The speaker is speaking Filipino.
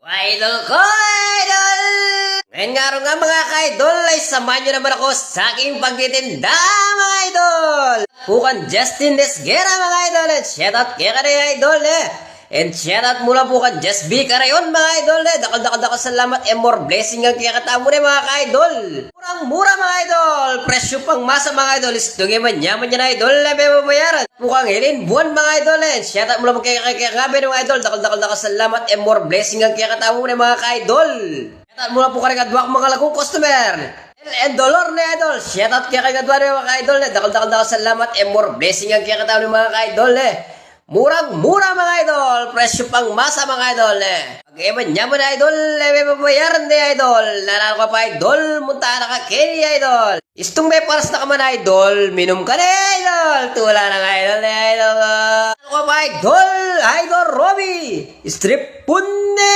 Idol ko, idol! Ngayon nga rin nga mga ka-idol ay samahan nyo naman ako sa aking pagtitinda mga idol! Bukan Justin Desguera mga idol and shoutout kaya ka rin idol and shoutout mula bukan Just B Carayon mga idol dakal salamat and more blessing ang kaya katamo rin mga ka-idol! Murang-mura mga idol! Presyo pang masa mga idol istungin man yaman yan idol may mabayaran! Mukhang hilin buwan mga idol shoutout mula kaya ngabi mga idol dakal salamat and more blessing ang kaya katamo rin mga ka-idol! Shoutout mula po karing adwak mga lagong customer. And dollar na idol. Shoutout kaya kay kadwa mga ka-idol. Dakal salamat and more blessing ang kaya katawin mga ka-idol. Murang-mura mga idol. Presyo pang masa mga idol. Pag-eman niya mo na idol. May mabayaran na idol. Nanalo ka pa idol. Munta na ka kini idol. Istong may paras na ka man idol. Minum ka na idol. Tula na nga idol. Nanalo ka pa idol. Idol Robby. Strip punne.